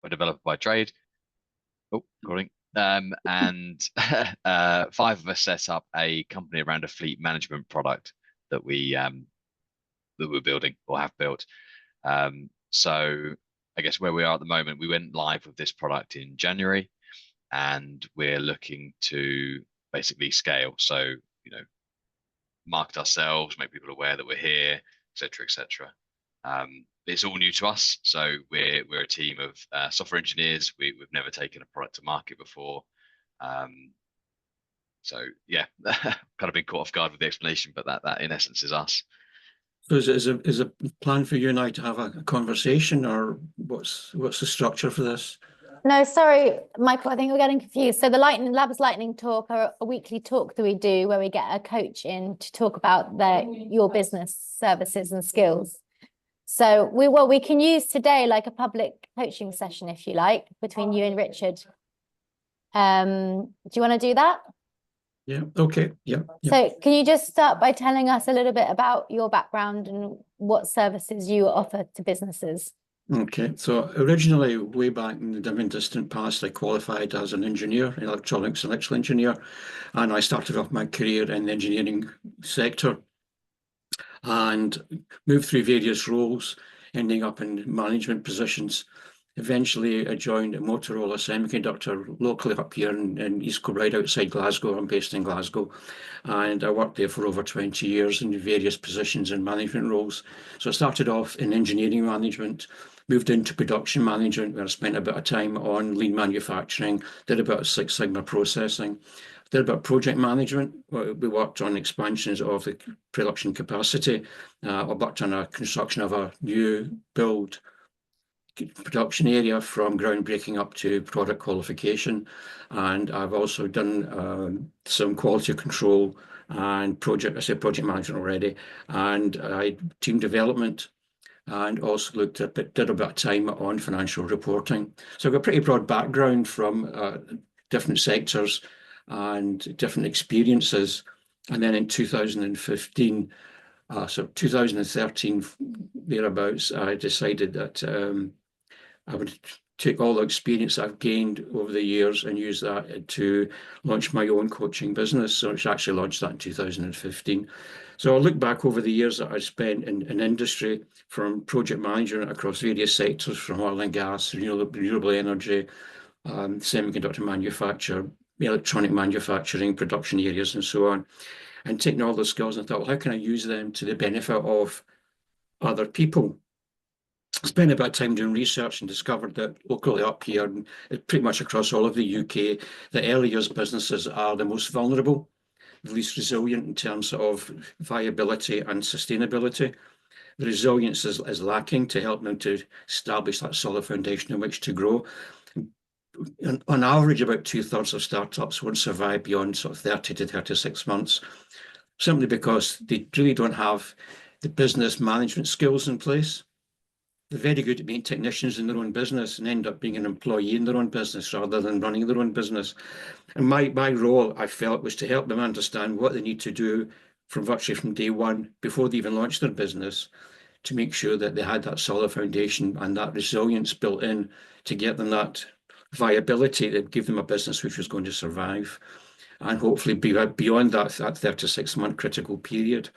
a developer by trade. Oh, recording. And five of us set up a company around a fleet management product that we're building or have built. So I guess where we are at the moment, we went live with this product in January, and we're looking to basically scale. So, market ourselves, make people aware that we're here, etc., etc. It's all new to us, so we're a team of software engineers. We've never taken a product to market before. So yeah, kind of been caught off guard with the explanation, but that in essence is us. So is a plan for you and I to have a conversation, or what's the structure for this? No, sorry, Michael, I think we're getting confused. So the Lightning Talk are a weekly talk that we do where we get a coach in to talk about your business services and skills. So we can use today like a public coaching session, if you like, between you and Richard. Do you want to do that? Yeah, okay. Yeah. So can you just start by telling us a little bit about your background and what services you offer to businesses? Okay, so originally, way back in the dim and distant past, I qualified as an engineer, an electronics and electrical engineer, and I started off my career in the engineering sector and moved through various roles, ending up in management positions. Eventually, I joined Motorola Semiconductor locally up here in East Kilbride, outside Glasgow. I'm based in Glasgow, and I worked there for over 20 years in various positions and management roles. So I started off in engineering management, moved into production management, where I spent a bit of time on lean manufacturing, did a bit of Six Sigma processing, did a bit of project management. We worked on expansions of the production capacity. I worked on a construction of a new build production area from groundbreaking up to product qualification, and I've also done some quality control and project management already, and I team development, and also did a bit of time on financial reporting. So I've got a pretty broad background from different sectors and different experiences. And then in 2015, so 2013 thereabouts, I decided that I would take all the experience I've gained over the years and use that to launch my own coaching business. So I actually launched that in 2015. So I look back over the years that I spent in industry, from project management across various sectors, from oil and gas, renewable energy, semiconductor manufacture, electronic manufacturing, production areas, and so on, and taking all those skills and thought, well, how can I use them to the benefit of other people? Spent a bit of time doing research and discovered that locally up here, and pretty much across all of the UK, the early years businesses are the most vulnerable, the least resilient in terms of viability and sustainability. The resilience is lacking to help them to establish that solid foundation in which to grow. And on average, about 2/3 of startups won't survive beyond sort of 30 to 36 months, simply because they really don't have the business management skills in place. They're very good at being technicians in their own business and end up being an employee in their own business rather than running their own business. And my role, I felt, was to help them understand what they need to do from virtually from day one, before they even launch their business, to make sure that they had that solid foundation and that resilience built in to get them that viability that give them a business which was going to survive and hopefully be beyond that 36-month critical period.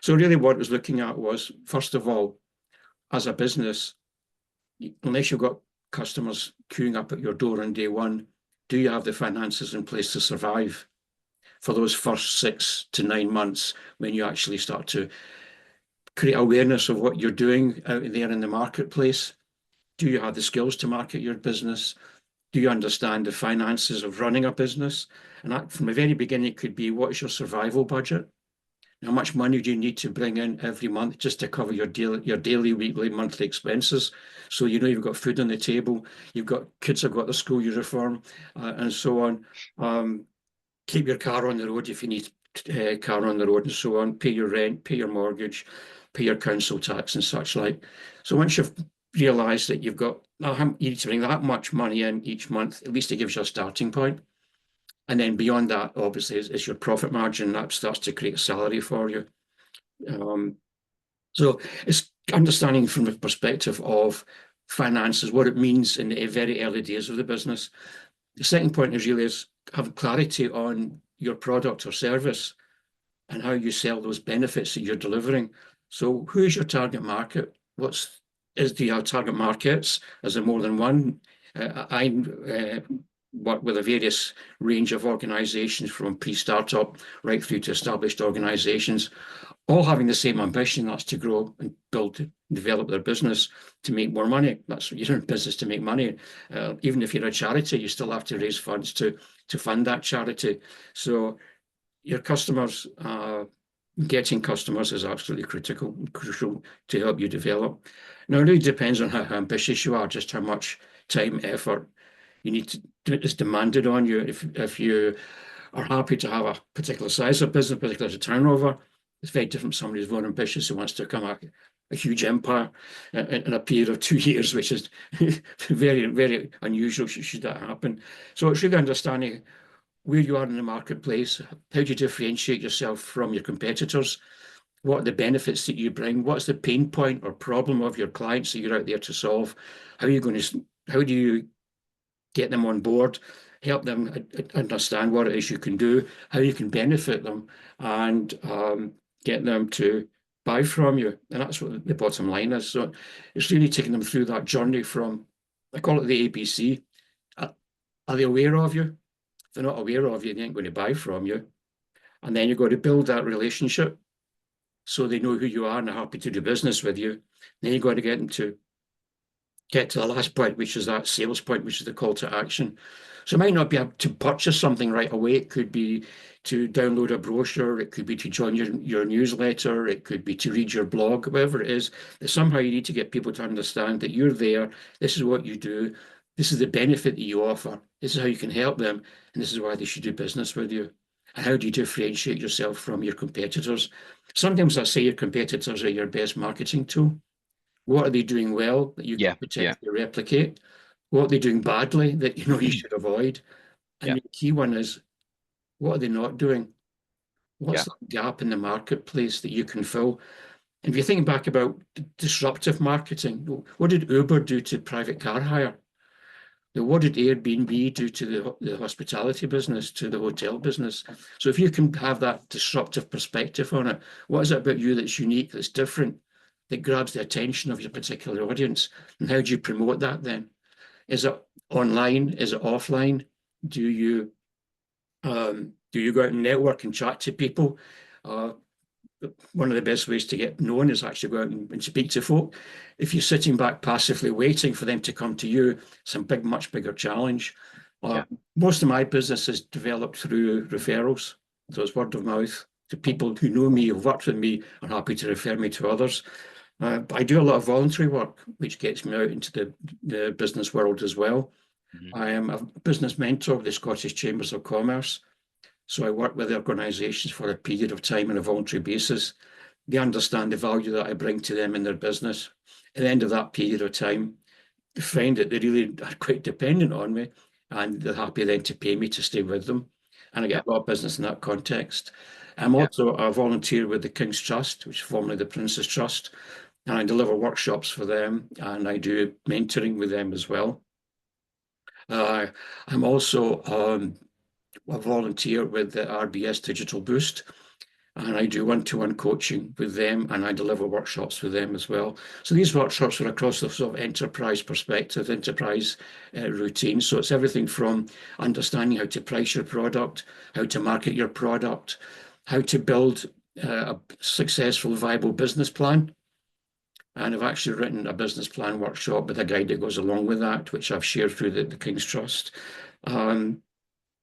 So really what I was looking at was, first of all, as a business, unless you've got customers queuing up at your door on day one, do you have the finances in place to survive for those first 6 to 9 months when you actually start to create awareness of what you're doing out there in the marketplace? Do you have the skills to market your business? Do you understand the finances of running a business? And that, from the very beginning, it could be, what is your survival budget? How much money do you need to bring in every month just to cover your daily, weekly, monthly expenses? So you know you've got food on the table, you've got kids have got the school uniform, and so on. Keep your car on the road if you need a car on the road, and so on. Pay your rent, pay your mortgage, pay your council tax and such like. So once you've realised that you've got, you need to bring that much money in each month, at least it gives you a starting point. And then beyond that, obviously, is your profit margin. That starts to create a salary for you. So it's understanding from the perspective of finances, what it means in the very early days of the business. The second point is have clarity on your product or service and how you sell those benefits that you're delivering. So who is your target market? Do you have target markets? Is there more than one? I work with a various range of organizations from pre-startup right through to established organizations, all having the same ambition, that's to grow and build, develop their business to make more money. That's you're in business to make money. Even if you're a charity, you still have to raise funds to fund that charity. So your customers, getting customers is absolutely crucial to help you develop. Now, it really depends on how ambitious you are, just how much time, effort you need to is demanded on you. If you are happy to have a particular size of business, particular turnover, it's very different from somebody who's more ambitious who wants to become a huge empire in a period of 2 years, which is very, very unusual should that happen. So it's really understanding where you are in the marketplace, how do you differentiate yourself from your competitors, what are the benefits that you bring, what's the pain point or problem of your clients that you're out there to solve, how do you get them on board, help them understand what it is you can do, how you can benefit them, and get them to buy from you. And that's what the bottom line is. So it's really taking them through that journey from, I call it the ABC. Are they aware of you? If they're not aware of you, they ain't going to buy from you. And then you've got to build that relationship so they know who you are and are happy to do business with you. Then you've got to get them to get to the last point, which is that sales point, which is the call to action. So it might not be able to purchase something right away. It could be to download a brochure. It could be to join your newsletter. It could be to read your blog, whatever it is. That somehow you need to get people to understand that you're there. This is what you do. This is the benefit that you offer. This is how you can help them. And this is why they should do business with you. And how do you differentiate yourself from your competitors? Sometimes I say your competitors are your best marketing tool. What are they doing well that you can potentially replicate? What are they doing badly that you know you should avoid? And the key one is, what are they not doing? What's that gap in the marketplace that you can fill? And if you think back about disruptive marketing, what did Uber do to private car hire? What did Airbnb do to the hospitality business, to the hotel business? So if you can have that disruptive perspective on it, what is it about you that's unique, that's different, that grabs the attention of your particular audience? And how do you promote that then? Is it online? Is it offline? Do you go out and network and chat to people? One of the best ways to get known is actually go out and speak to folk. If you're sitting back passively waiting for them to come to you, it's a much bigger challenge. Most of my business is developed through referrals. So it's word of mouth to people who know me, who've worked with me, are happy to refer me to others. But I do a lot of voluntary work, which gets me out into the business world as well. I am a business mentor with the Scottish Chambers of Commerce. So I work with organisations for a period of time on a voluntary basis. They understand the value that I bring to them in their business. At the end of that period of time, they find that they really are quite dependent on me, and they're happy then to pay me to stay with them. And I get a lot of business in that context. I'm also a volunteer with the King's Trust, which is formerly the Prince's Trust, and I deliver workshops for them, and I do mentoring with them as well. I'm also a volunteer with the RBS Digital Boost, and I do one-to-one coaching with them, and I deliver workshops with them as well. So these workshops are across the sort of enterprise perspective, enterprise routine. So it's everything from understanding how to price your product, how to market your product, how to build a successful, viable business plan. And I've actually written a business plan workshop with a guide that goes along with that, which I've shared through the King's Trust.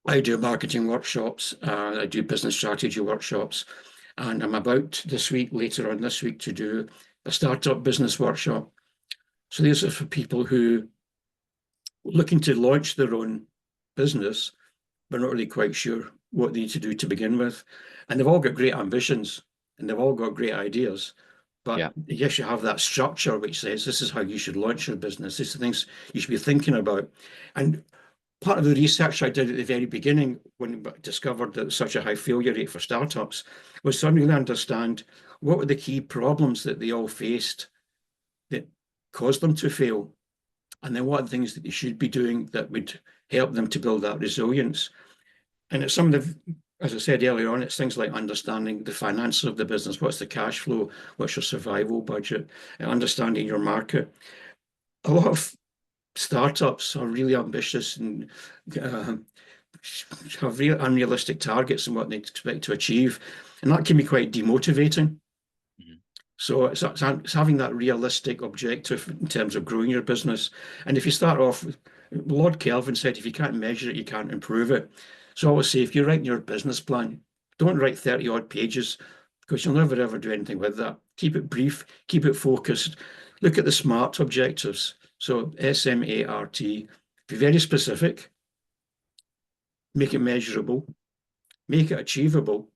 I do marketing workshops, I do business strategy workshops, and I'm about later on this week, to do a startup business workshop. So these are for people who are looking to launch their own business, but not really quite sure what they need to do to begin with. And they've all got great ambitions and they've all got great ideas. But yes, you have that structure which says this is how you should launch your business. These are things you should be thinking about. And part of the research I did at the very beginning, when I discovered that there was such a high failure rate for startups, was to really understand what were the key problems that they all faced that caused them to fail. and then what are the things that they should be doing that would help them to build that resilience. And it's some of the, as I said earlier on, it's things like understanding the finances of the business. What's the cash flow? What's your survival budget? And understanding your market. A lot of startups are really ambitious and have real unrealistic targets and what they expect to achieve. And that can be quite demotivating. So it's having that realistic objective in terms of growing your business. And if you start off with, Lord Kelvin said, if you can't measure it, you can't improve it. So I always say, if you're writing your business plan, don't write 30 odd pages because you'll never ever do anything with that. Keep it brief, keep it focused. Look at the SMART objectives. So SMART, be very specific, make it measurable, make it achievable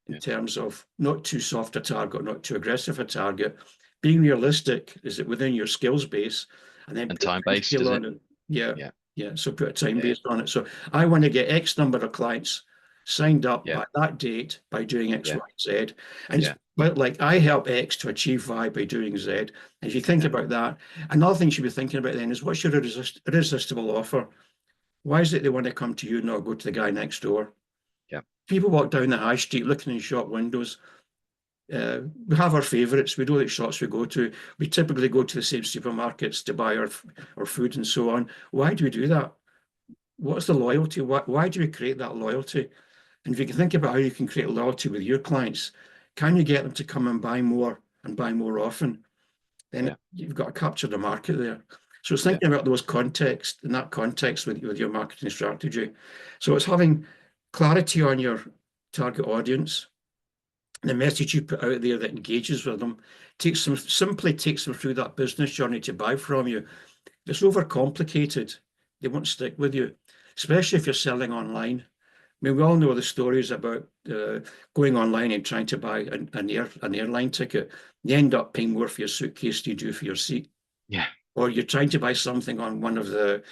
in terms of not too soft a target, not too aggressive a target. Being realistic, is it within your skills base? And then time-based, is it? Yeah. So put a time based on it. So I want to get X number of clients signed up by that date by doing X, Y, Z. And but like I help X to achieve Y by doing Z. And if you think about that, another thing you should be thinking about then is what's your irresistible offer? Why is it they want to come to you and not go to the guy next door? People walk down the high street looking in shop windows. We have our favourites. We know which shops we go to. We typically go to the same supermarkets to buy our food and so on. Why do we do that? What's the loyalty? Why do we create that loyalty? And if you can think about how you can create loyalty with your clients, can you get them to come and buy more often? Then you've got to capture the market there. So it's thinking about those contexts, in that context with your marketing strategy. So it's having clarity on your target audience, the message you put out there that engages with them, simply takes them through that business journey to buy from you. If it's overcomplicated, they won't stick with you, especially if you're selling online. I mean, we all know the stories about going online and trying to buy an airline ticket. You end up paying more for your suitcase than you do for your seat. Or you're trying to buy something on one of the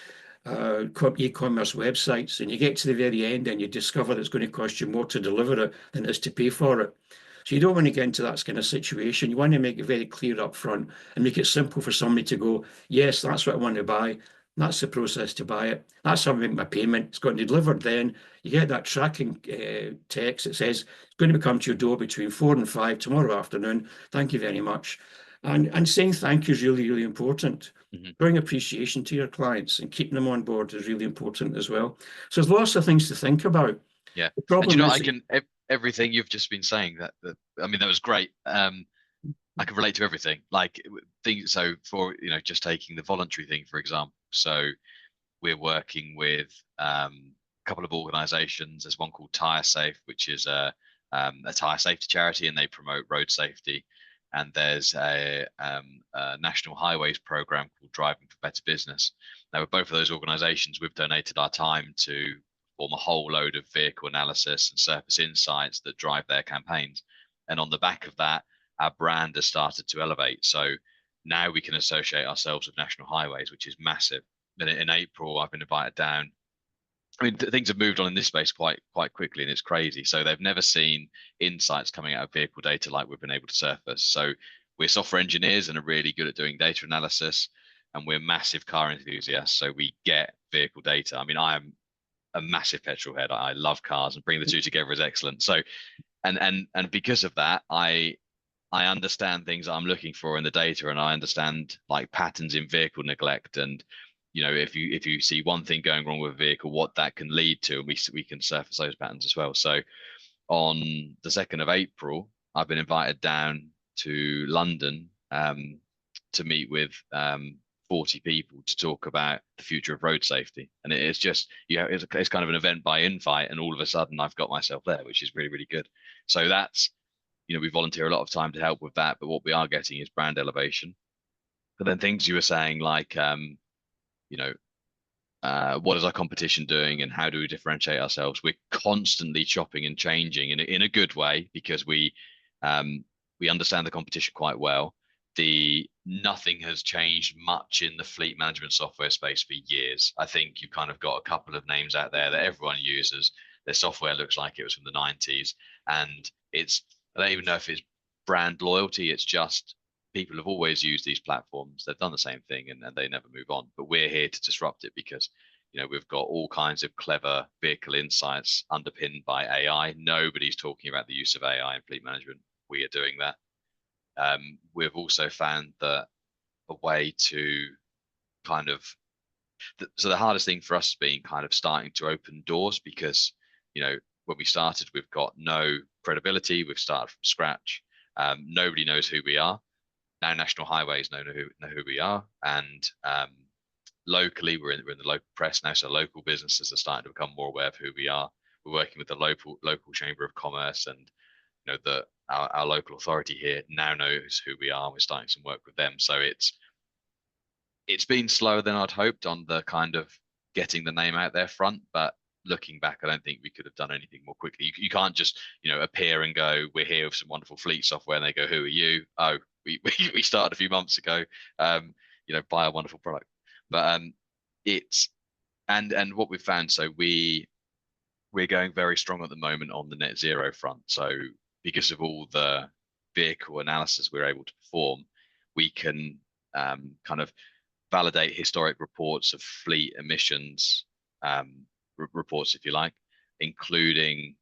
e-commerce websites, and you get to the very end and you discover that it's going to cost you more to deliver it than it is to pay for it. So you don't want to get into that kind of situation. You want to make it very clear up front and make it simple for somebody to go, yes, that's what I want to buy. That's the process to buy it. That's how I make my payment. It's going to be delivered then. You get that tracking text that says it's going to come to your door between 4 and 5 tomorrow afternoon. Thank you very much. And saying thank you is really, really important. Bring appreciation to your clients and keeping them on board is really important as well. So there's lots of things to think about. The problem is, everything you've just been saying, that I mean, that was great. I can relate to everything, like things. So for, just taking the voluntary thing, for example. So we're working with a couple of organizations. There's one called Tire Safe, which is a tire safety charity, and they promote road safety. And there's a national highways program called Driving for Better Business. Now, with both of those organizations, we've donated our time to form a whole load of vehicle analysis and surface insights that drive their campaigns. And on the back of that, our brand has started to elevate. So now we can associate ourselves with national highways, which is massive. And in April, I've been invited down. I mean, things have moved on in this space quite quickly, and it's crazy. So they've never seen insights coming out of vehicle data like we've been able to surface. So we're software engineers and are really good at doing data analysis, and we're massive car enthusiasts. So we get vehicle data. I mean, I am a massive petrol head. I love cars, and bringing the two together is excellent. So, and because of that, I understand things I'm looking for in the data, and I understand like patterns in vehicle neglect, and if you see one thing going wrong with a vehicle, what that can lead to, and we can surface those patterns as well. So on the 2nd of April, I've been invited down to London to meet with 40 people to talk about the future of road safety. And it's just, it's kind of an event by invite, and all of a sudden I've got myself there, which is really, really good. So that's, we volunteer a lot of time to help with that, but what we are getting is brand elevation. But then things you were saying, like, what is our competition doing and how do we differentiate ourselves? We're constantly chopping and changing in a good way, because we understand the competition quite well. Nothing has changed much in the fleet management software space for years. I think you've kind of got a couple of names out there that everyone uses. Their software looks like it was from the 90s, and I don't even know if it's brand loyalty. It's just people have always used these platforms. They've done the same thing and they never move on. But we're here to disrupt it because, you know, we've got all kinds of clever vehicle insights underpinned by AI. Nobody's talking about the use of AI in fleet management. We are doing that. We've also found that a way to kind of, so the hardest thing for us has been kind of starting to open doors because, you know, when we started, we've got no credibility. We've started from scratch. Nobody knows who we are. Now National Highways know who we are, and locally we're in the local press now, so local businesses are starting to become more aware of who we are. We're working with the local chamber of commerce, and you know our local authority here now knows who we are. We're starting some work with them, so it's been slower than I'd hoped on the kind of getting the name out there front, but looking back, I don't think we could have done anything more quickly. You can't just, you know, appear and go, we're here with some wonderful fleet software, and they go, who are you? Oh, we started a few months ago. You know, buy a wonderful product. But it's and what we've found, so we're going very strong at the moment on the net zero front. So because of all the vehicle analysis we're able to perform, we can kind of validate historic reports of fleet emissions reports, if you like, including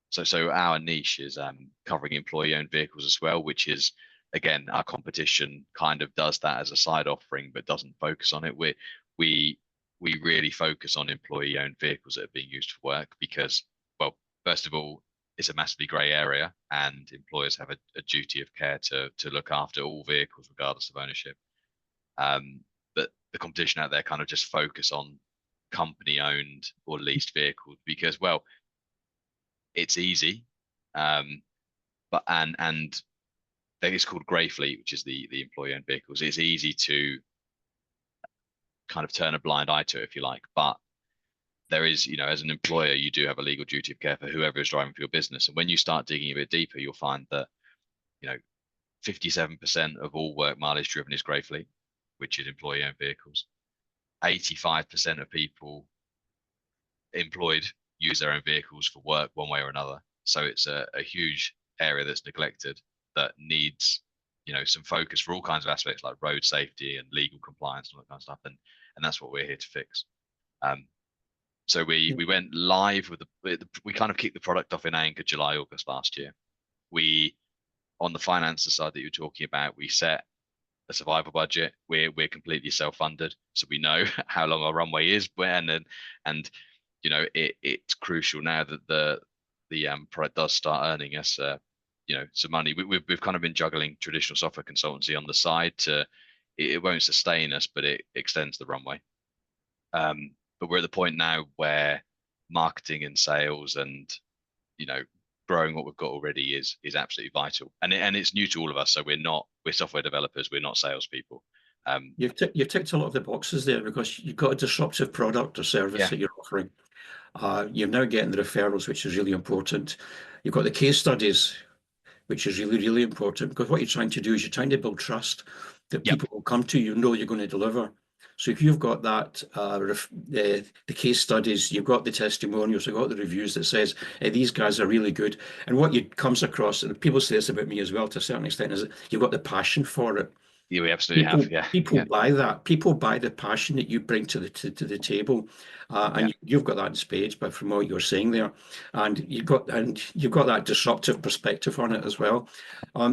so our niche is covering employee-owned vehicles as well, which is, again, our competition kind of does that as a side offering but doesn't focus on it. We really focus on employee-owned vehicles that are being used for work because, well, first of all, it's a massively grey area, and employers have a duty of care to look after all vehicles regardless of ownership. But the competition out there kind of just focus on company-owned or leased vehicles because, well, it's easy, but and it's called grey fleet, which is the employee-owned vehicles. It's easy to kind of turn a blind eye to, if you like, but there is, you know, as an employer, you do have a legal duty of care for whoever is driving for your business. And when you start digging a bit deeper, you'll find that, you know, 57% of all work mileage driven is grey fleet, which is employee-owned vehicles. 85% of people employed use their own vehicles for work one way or another. So it's a huge area that's neglected that needs, you know, some focus for all kinds of aspects like road safety and legal compliance and all that kind of stuff. And that's what we're here to fix. So we went live with we kind of kicked the product off in Anchor July, August last year. We, on the finances side that you're talking about, we set a survival budget. We're completely self-funded, so we know how long our runway is, and you know it's crucial now that the product does start earning us you know, some money. We've kind of been juggling traditional software consultancy on the side to it won't sustain us, but it extends the runway. But we're at the point now where marketing and sales and, you know, growing what we've got already is absolutely vital, and it's new to all of us. So we're software developers, we're not salespeople. You've ticked a lot of the boxes there because you've got a disruptive product or service that you're offering. You're now getting the referrals, which is really important. You've got the case studies, which is really, really important, because what you're trying to do is you're trying to build trust that people will come to you, know you're going to deliver. So if you've got that, the case studies, you've got the testimonials, you've got the reviews that says, hey, these guys are really good. And what you comes across, and people say this about me as well to a certain extent, is that you've got the passion for it. Yeah, we absolutely have. Yeah, people buy that. People buy the passion that you bring to the table, and you've got that in spades. But from what you're saying there, and you've got that disruptive perspective on it as well.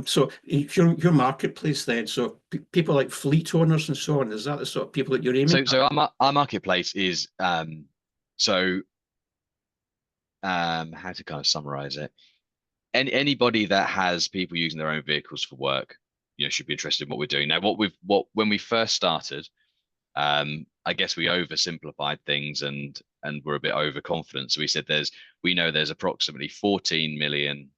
So your marketplace then, so people like fleet owners and so on, is that the sort of people that you're aiming at? So our marketplace is how to kind of summarize it. Anybody that has people using their own vehicles for work, you know, should be interested in what we're doing. Now, when we first started, I guess we oversimplified things and we're a bit overconfident. So we said we know there's approximately 14 million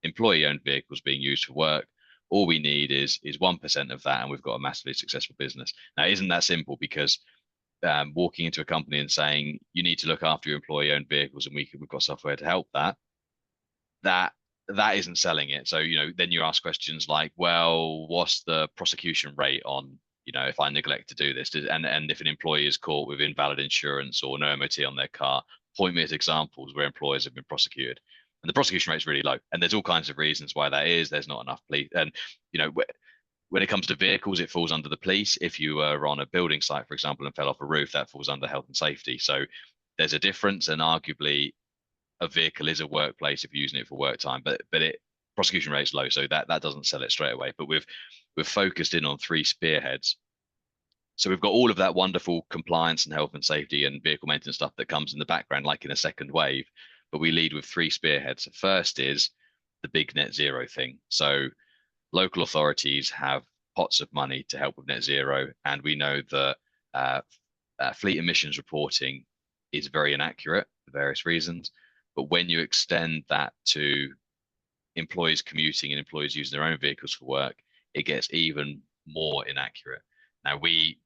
employee-owned vehicles being used for work. All we need is 1% of that, and we've got a massively successful business. Now, isn't that simple? Because walking into a company and saying you need to look after your employee-owned vehicles and we've got software to help that isn't selling it. So, you know, then you ask questions like, well, what's the prosecution rate on, you know, if I neglect to do this? And if an employee is caught with invalid insurance or no MOT on their car, point me at examples where employers have been prosecuted. And the prosecution rate is really low. And there's all kinds of reasons why that is. There's not enough police. And, you know, when it comes to vehicles, it falls under the police. If you were on a building site, for example, and fell off a roof, that falls under health and safety. So there's a difference, and arguably a vehicle is a workplace if you're using it for work time, but prosecution rate's low, so that doesn't sell it straight away. But we've focused in on 3 spearheads. So we've got all of that wonderful compliance and health and safety and vehicle maintenance stuff that comes in the background, like in a second wave. But we lead with 3 spearheads. The first is the big net zero thing. So local authorities have pots of money to help with net zero, and we know that fleet emissions reporting is very inaccurate for various reasons. But when you extend that to employees commuting and employees using their own vehicles for work, it gets even more inaccurate. Now we've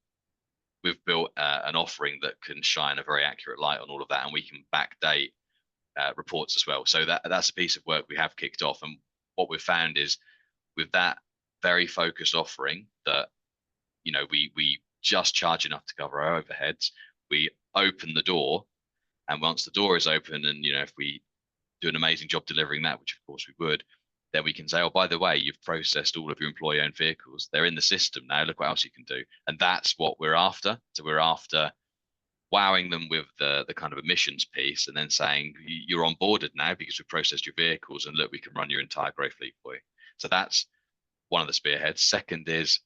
built an offering that can shine a very accurate light on all of that, and we can backdate reports as well. So that's a piece of work we have kicked off. And what we've found is with that very focused offering that, you know, we just charge enough to cover our overheads, we open the door. And once the door is open, and, you know, if we do an amazing job delivering that, which of course we would, then we can say, oh, by the way, you've processed all of your employee-owned vehicles. They're in the system now. Look what else you can do. And that's what we're after. So we're after wowing them with the kind of emissions piece, and then saying, you're onboarded now because we've processed your vehicles, and look, we can run your entire grey fleet for you. So that's one of the spearheads. Second is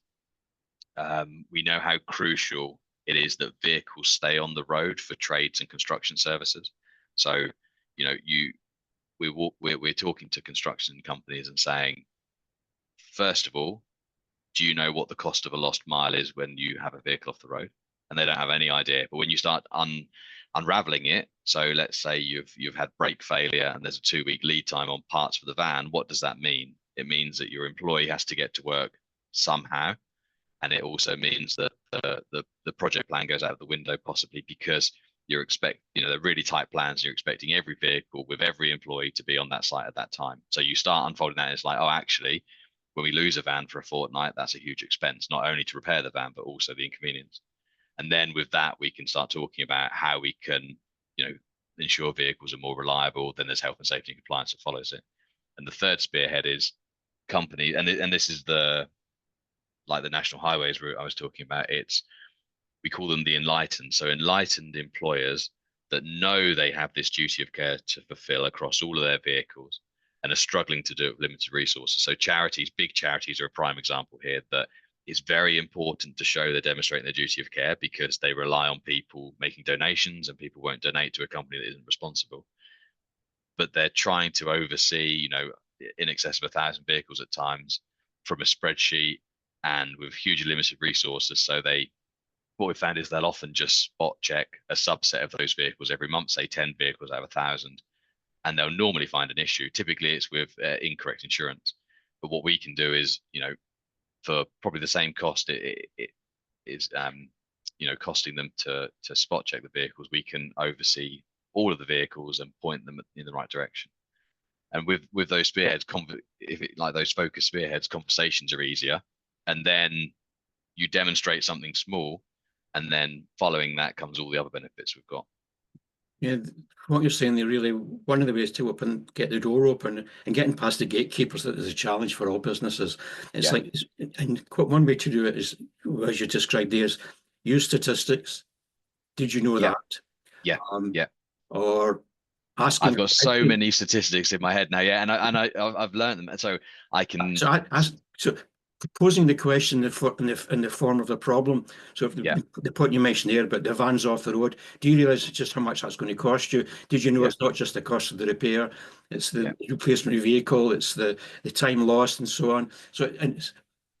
we know how crucial it is that vehicles stay on the road for trades and construction services. So, you know, we're talking to construction companies and saying, first of all, do you know what the cost of a lost mile is when you have a vehicle off the road? And they don't have any idea. But when you start unraveling it, so let's say you've had brake failure and there's a 2-week lead time on parts for the van, what does that mean? It means that your employee has to get to work somehow. And it also means that the project plan goes out of the window, possibly because you know, they're really tight plans. You're expecting every vehicle with every employee to be on that site at that time. So you start unfolding that, and it's like, oh, actually, when we lose a van for a fortnight, that's a huge expense, not only to repair the van, but also the inconvenience. And then with that, we can start talking about how we can, you know, ensure vehicles are more reliable. Then there's health and safety and compliance that follows it. And the third spearhead is company, and this is like the national highways route I was talking about. We call them the enlightened. So enlightened employers that know they have this duty of care to fulfill across all of their vehicles and are struggling to do it with limited resources. So charities, big charities, are a prime example here, that it's very important to show they're demonstrating their duty of care because they rely on people making donations, and people won't donate to a company that isn't responsible. But they're trying to oversee, you know, in excess of 1,000 vehicles at times from a spreadsheet and with hugely limited resources. So what we found is they'll often just spot check a subset of those vehicles every month, say 10 vehicles out of 1,000, and they'll normally find an issue. Typically it's with incorrect insurance. But what we can do is, you know, for probably the same cost it is, you know, costing them to spot check the vehicles, we can oversee all of the vehicles and point them in the right direction. And with those spearheads, like those focus spearheads, conversations are easier. And then you demonstrate something small, and then following that comes all the other benefits we've got. Yeah, what you're saying there, really, one of the ways to get the door open and getting past the gatekeepers, that is a challenge for all businesses. It's like, and one way to do it is, as you described there, is use statistics. Did you know that? Yeah. Or asking. I've got so many statistics in my head now. Yeah, and I've learned them, and so I can. So posing the question in the form of the problem. So if the point you mentioned there, but the van's off the road, do you realise just how much that's going to cost you? Did you know it's not just the cost of the repair, it's the replacement of the vehicle, it's the time lost and so on. So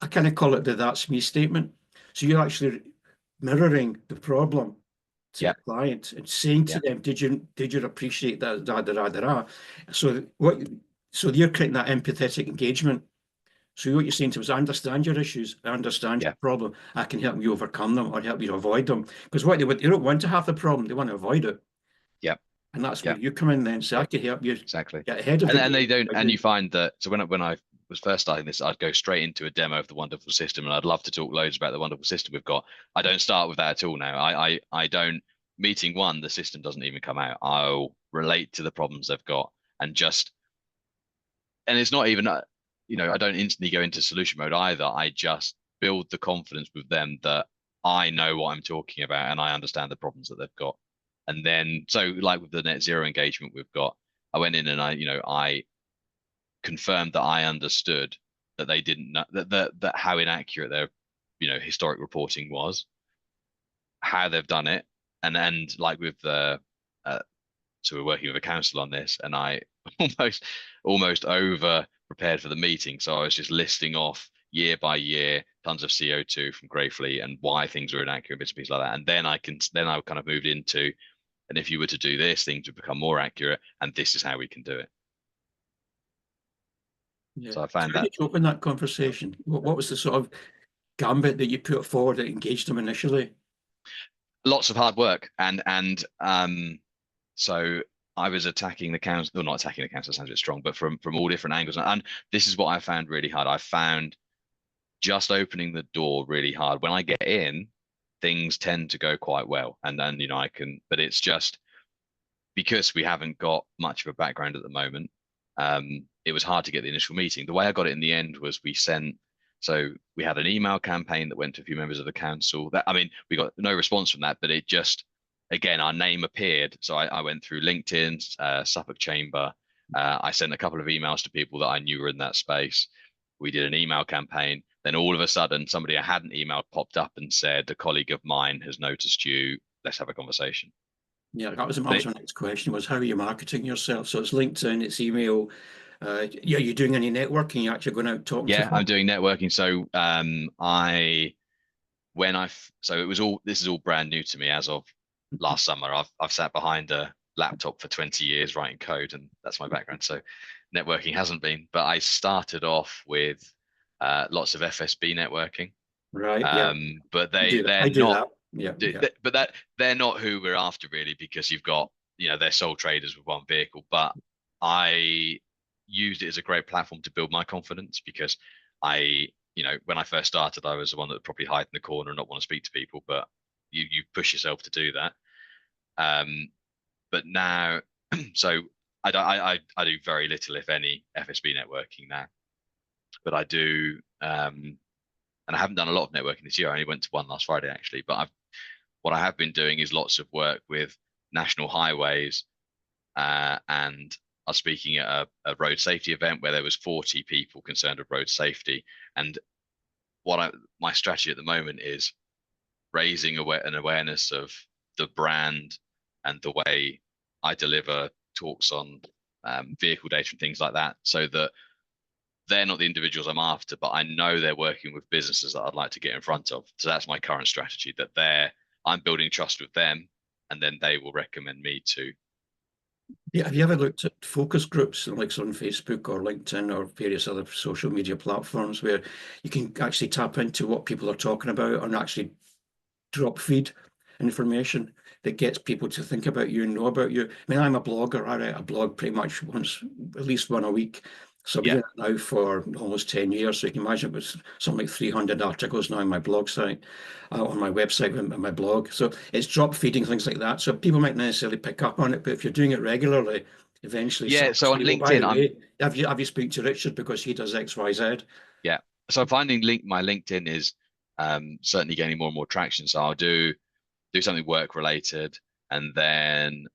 I kind of call it the "that's me" statement. So you're actually mirroring the problem to the client and saying to them, did you appreciate that? So you're creating that empathetic engagement. So what you're saying to us, I understand your issues, I understand your problem, I can help you overcome them or help you avoid them. Because they don't want to have the problem, they want to avoid it. Yeah. And that's where you come in then. So I can help you exactly get ahead of it. And they don't, and you find that, so when I was first starting this, I'd go straight into a demo of the wonderful system, and I'd love to talk loads about the wonderful system we've got. I don't start with that at all now. I don't, meeting one, the system doesn't even come out. I'll relate to the problems they've got, and it's not even I don't instantly go into solution mode either. I just build the confidence with them that I know what I'm talking about and I understand the problems that they've got. And then, so like with the net zero engagement we've got, I went in and I confirmed that I understood that they didn't know that how inaccurate their, historic reporting was, how they've done it, and like with the, so we're working with a council on this, and I almost over prepared for the meeting. So I was just listing off year by year tons of CO2 from Grey Fleet and why things are inaccurate, bits and pieces like that. And then I kind of moved into, and if you were to do this, things would become more accurate, and this is how we can do it. Yeah. So I found How did you open that conversation? What was the sort of gambit that you put forward that engaged them initially? Lots of hard work, and so I was attacking the council, well, not attacking the council, sounds a bit strong, but from all different angles. And this is what I found really hard. I found just opening the door really hard. When I get in, things tend to go quite well, and then I can. But it's just because we haven't got much of a background at the moment. It was hard to get the initial meeting. The way I got it in the end was so we had an email campaign that went to a few members of the council. We got no response from that, but it just, again, our name appeared. So I went through LinkedIn, Suffolk Chamber. I sent a couple of emails to people that I knew were in that space. We did an email campaign. Then all of a sudden, somebody I hadn't emailed popped up and said, "A colleague of mine has noticed you. Let's have a conversation." Yeah, that was my next question, was how are you marketing yourself? So it's LinkedIn, it's email. Yeah, you're doing any networking? You're actually going out talking to I'm doing networking. So this is all brand new to me as of last summer. I've sat behind a laptop for 20 years writing code, and that's my background. So networking hasn't been, but I started off with lots of FSB networking. Right. Yeah. But they're not. Yeah. But they're not who we're after really, because you've got, they're sole traders with one vehicle. But I used it as a great platform to build my confidence, because when I first started, I was the one that would probably hide in the corner and not want to speak to people, but you push yourself to do that. But now, so I do very little, if any, FSB networking now, but I do, and I haven't done a lot of networking this year. I only went to one last Friday actually, but what I have been doing is lots of work with national highways, and I was speaking at a road safety event where there was 40 people concerned with road safety. And my strategy at the moment is raising an awareness of the brand and the way I deliver talks on vehicle data and things like that, so that they're not the individuals I'm after, but I know they're working with businesses that I'd like to get in front of. So that's my current strategy, that I'm building trust with them, and then they will recommend me to. Yeah, have you ever looked at focus groups like on Facebook or LinkedIn or various other social media platforms where you can actually tap into what people are talking about and actually drop feed information that gets people to think about you and know about you? I mean, I'm a blogger. I write a blog pretty much at least one a week. So I've been doing it now for almost 10 years. So you can imagine it was something like 300 articles now on my blog site, on my website and my blog. So it's drop feeding, things like that. So people might not necessarily pick up on it, but if you're doing it regularly, eventually. So on LinkedIn, by the way, have you spoken to Richard because he does X, Y, Z? Yeah. So I'm finding my LinkedIn is certainly gaining more and more traction. So I'll do something work related, and then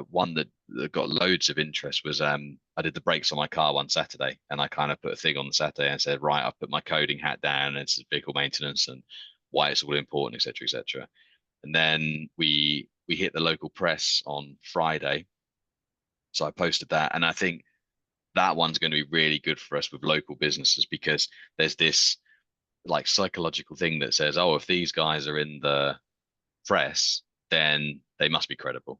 one that got loads of interest was I did the brakes on my car one Saturday, and I kind of put a thing on the Saturday and said, right, I've put my coding hat down, and it's vehicle maintenance and why it's all important, etc., etc. And then we hit the local press on Friday, so I posted that, and I think that one's going to be really good for us with local businesses, because there's this like psychological thing that says, oh, if these guys are in the press, then they must be credible.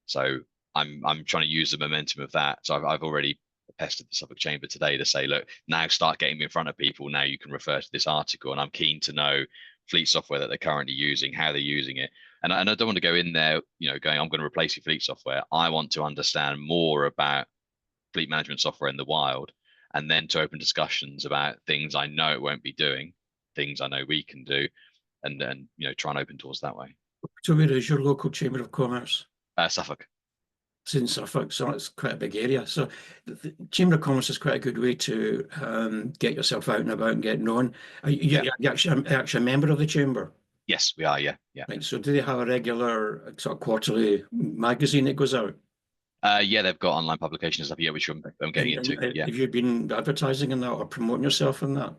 So I'm trying to use the momentum of that. So I've already pestered the Suffolk Chamber today to say, look, now start getting me in front of people. Now you can refer to this article, and I'm keen to know fleet software that they're currently using, how they're using it. And I don't want to go in there, going, I'm going to replace your fleet software. I want to understand more about fleet management software in the wild, and then to open discussions about things I know it won't be doing, things I know we can do, and try and open doors that way. So where is your local Chamber of Commerce? Suffolk. in Suffolk, so it's quite a big area. So the Chamber of Commerce is quite a good way to get yourself out and about and get known. You're actually a member of the Chamber. Yes, we are. Yeah, yeah. Right. So do they have a regular sort of quarterly magazine that goes out? Yeah, they've got online publications and stuff. Yeah, which I'm getting into. Yeah, Have you been advertising in that or promoting yourself in that?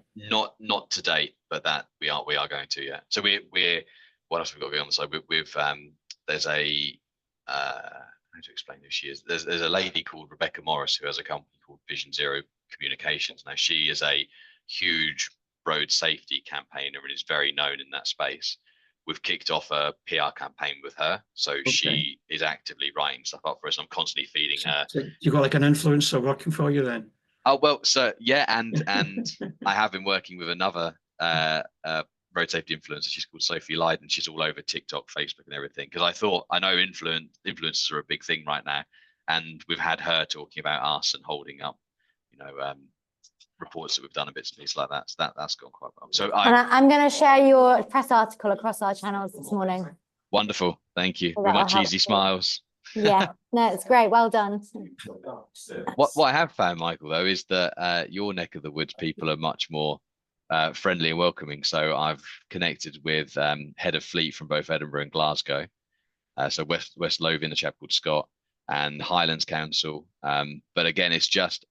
not to date, but that we are going to. Yeah. So we're what else we've got going on the side? We've there's a how to explain who she is. There's a lady called Rebecca Morris who has a company called Vision Zero Communications. Now she is a huge road safety campaigner and is very known in that space. We've kicked off a PR campaign with her, so she is actively writing stuff up for us. I'm constantly feeding her. So you got like an influencer working for you then? Oh well, so yeah, and I have been working with another road safety influencer. She's called Sophie Lydon. She's all over TikTok, Facebook, and everything. Because I know influencers are a big thing right now, and we've had her talking about us and holding up, reports that we've done and bits and pieces like that. So that's gone quite well. So I'm going to share your press article across our channels this morning. Wonderful, thank you. With my cheesy smiles. Yeah, no, it's great. Well done. What I have found, Michael, though, is that your neck of the woods people are much more friendly and welcoming. So I've connected with head of fleet from both Edinburgh and Glasgow. So West Lothian, a chap called Scott, and Highlands Council. But again, it's just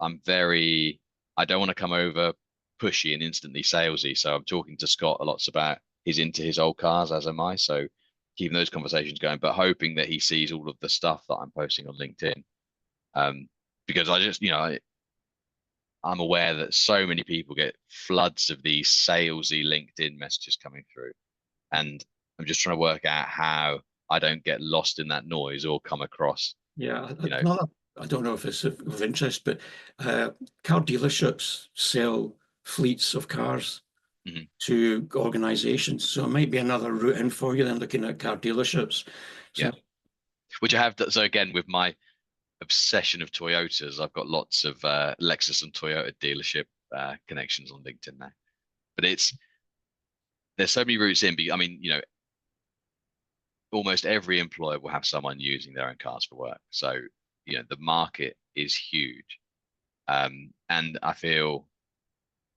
I don't want to come over pushy and instantly salesy. So I'm talking to Scott a lot about he's into his old cars, as am I. So keeping those conversations going, but hoping that he sees all of the stuff that I'm posting on LinkedIn. Because I just, I'm aware that so many people get floods of these salesy LinkedIn messages coming through. And I'm just trying to work out how I don't get lost in that noise or come across. Yeah, I don't know if it's of interest, but car dealerships sell fleets of cars to organizations. So it might be another route in for you than looking at car dealerships. So, yeah. Which I have. So again, with my obsession of Toyotas, I've got lots of Lexus and Toyota dealership connections on LinkedIn now. But there's so many routes in. I mean, almost every employer will have someone using their own cars for work. So, the market is huge. And I feel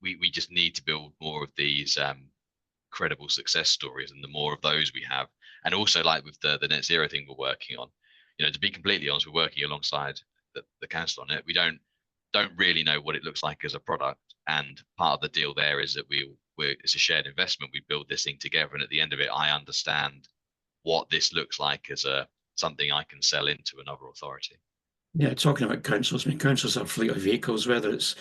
we just need to build more of these credible success stories, and the more of those we have, and also like with the net zero thing we're working on, to be completely honest, we're working alongside the council on it. We don't really know what it looks like as a product, and part of the deal there is that it's a shared investment. We build this thing together, and at the end of it, I understand what this looks like as something I can sell into another authority. Yeah, talking about councils, I mean, councils have fleet of vehicles, whether it's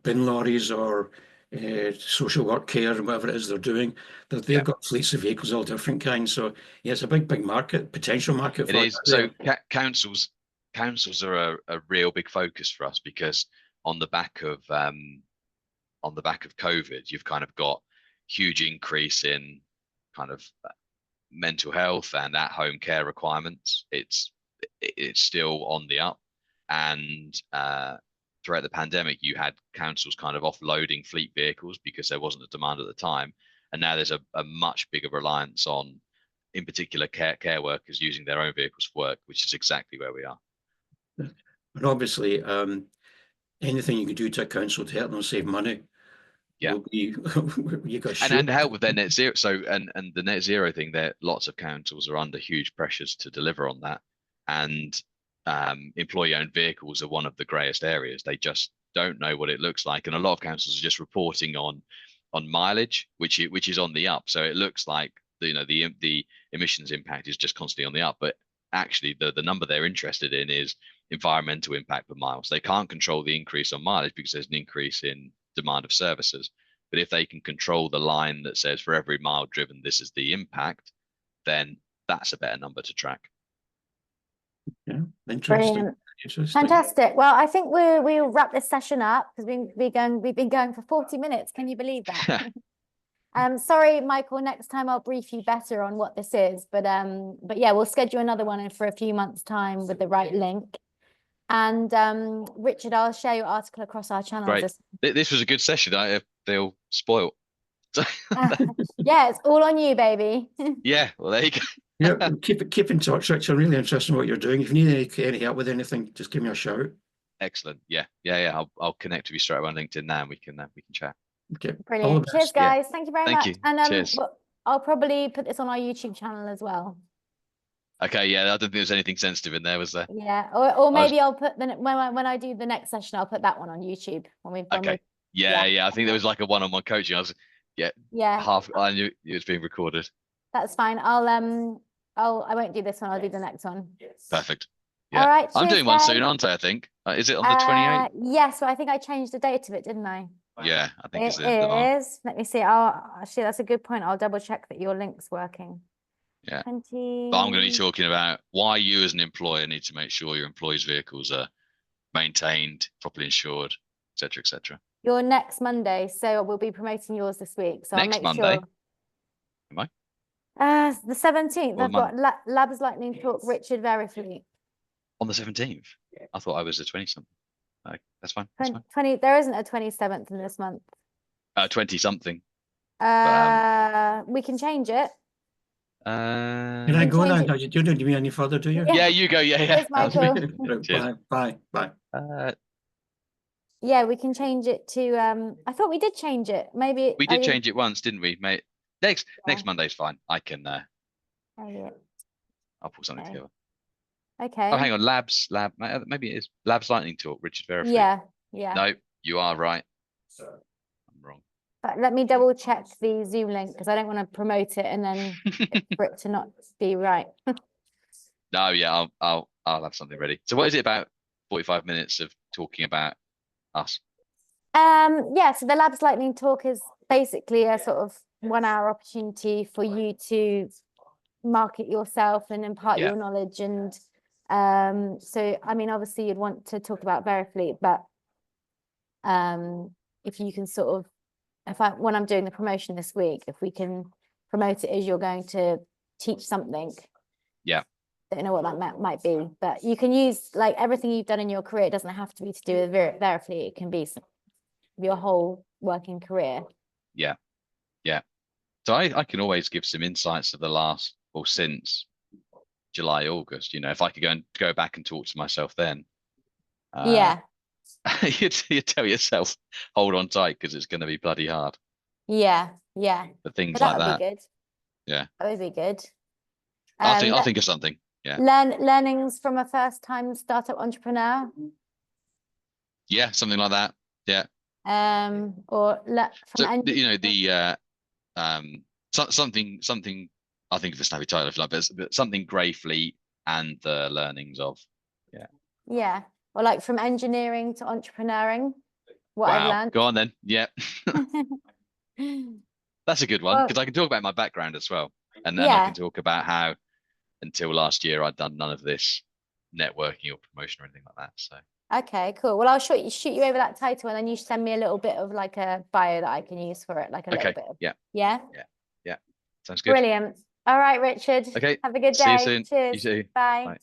bin lorries or social work care and whatever it is they're doing. They've got fleets of vehicles, all different kinds. So yeah, it's a big market, potential market. It is. So councils are a real big focus for us, because on the back of COVID, you've kind of got huge increase in kind of mental health and at-home care requirements. It's still on the up, and throughout the pandemic, you had councils kind of offloading fleet vehicles because there wasn't a demand at the time, and now there's a much bigger reliance on, in particular, care workers using their own vehicles for work, which is exactly where we are. And obviously, anything you can do to a council to help them save money. Yeah, and help with their net zero. So and the net zero thing, there lots of councils are under huge pressures to deliver on that, and employee-owned vehicles are one of the greyest areas. They just don't know what it looks like, and a lot of councils are just reporting on mileage, which is on the up. So it looks like the emissions impact is just constantly on the up, but actually the number they're interested in is environmental impact per mile. So they can't control the increase on mileage because there's an increase in demand of services. But if they can control the line that says for every mile driven, this is the impact, then that's a better number to track. Yeah, interesting. Fantastic. Well, I think we'll wrap this session up, because we've been going for 40 minutes. Can you believe that? Sorry, Michael, next time I'll brief you better on what this is, but yeah, we'll schedule another one in for a few months' time with the right link. And Richard, I'll share your article across our channel. Great. This was a good session. I feel spoiled. Yeah, it's all on you, baby. Yeah, well, there you go. Yeah, keep in touch, Richard. Really interested in what you're doing. If you need any help with anything, just give me a shout. Excellent. Yeah. I'll connect with you straight away on LinkedIn now, and we can chat. Okay. All the Brilliant. best. Cheers, Yeah. guys. Thank you very Thank much. you. And Cheers. I'll probably put this on our YouTube channel as well. Okay. Yeah. I don't think there's anything sensitive in there, was there? Yeah. Or maybe I'll put when I do the next session, I'll put that one on YouTube Okay. Yeah. I think there was like a one-on-one coaching. I was I knew it was being recorded. That's fine. I won't do this one. I'll do the next one. Perfect. Yeah. All right. I'm cheers, doing one guys. soon, aren't I think? Is it on the 28th? Yes, well, I think I changed the date of it, didn't I? Yeah, I think it's It the end of the month. is. Let me see. Actually, that's a good point. I'll double check that your link's working. Yeah. 20. But I'm going to be talking about why you as an employer need to make sure your employees' vehicles are maintained, properly insured, etc., etc. Your next Monday, so we'll be promoting yours this week. So Next I'll make Monday? sure. Am I? The 17th. Or I've got Labs Lightning Talk, Richard Verifleet. On the 17th? I thought I was the 20-something. No, that's fine. That's fine. 20. There isn't a 27th in this month. 20-something. We can change it. Can I go now? change it. No, you don't need me any further, do you? Yeah, you go. Yeah. Cheers, Michael. Cheers. Bye. Yeah, we can change it to. I thought we did change it. Maybe We did change it once, didn't we, mate? Next Monday's fine. I can. I'll pull something together. Okay. Oh, hang on. Maybe it is Labs Lightning Talk. Richard Verifleet. Yeah. No, you are right. I'm wrong. But let me double check the Zoom link because I don't want to promote it and then for it to not be right. No, yeah, I'll have something ready. So what is it about 45 minutes of talking about us? Yeah, so the Labs Lightning Talk is basically a sort of 1 hour opportunity for you to market yourself and impart your knowledge. And so I mean, obviously you'd want to talk about Verifleet, but if you can sort of, when I'm doing the promotion this week, if we can promote it as you're going to teach something. Yeah. Don't know what that might be, but you can use like everything you've done in your career. It doesn't have to be to do with Verifleet. It can be your whole working career. Yeah. So I can always give some insights of the last or since July, August. You know, if I could go back and talk to myself then. You tell yourself, hold on tight because it's going to be bloody hard. Yeah. But things that like that. Would be good. Yeah. That would be good. I'll think of something. Yeah. Learnings from a first-time startup entrepreneur. Yeah, something like that. Yeah. Something. I think of a snappy title if you like, but something Grey Fleet and the learnings of. Yeah. Yeah. Or like from engineering to entrepreneuring. What I've learned. Go on then. Yeah. That's a good one because I can talk about my background as well, and then I can talk about how until last year I'd done none of this networking or promotion or anything like that. So. Okay, cool. Well, I'll shoot you over that title, and then you send me a little bit of like a bio that I can use for it, like a little bit of. Yeah. Sounds good. Brilliant. All right, Richard. Okay. Have a good day. See you soon. Cheers. You too. Bye. Bye.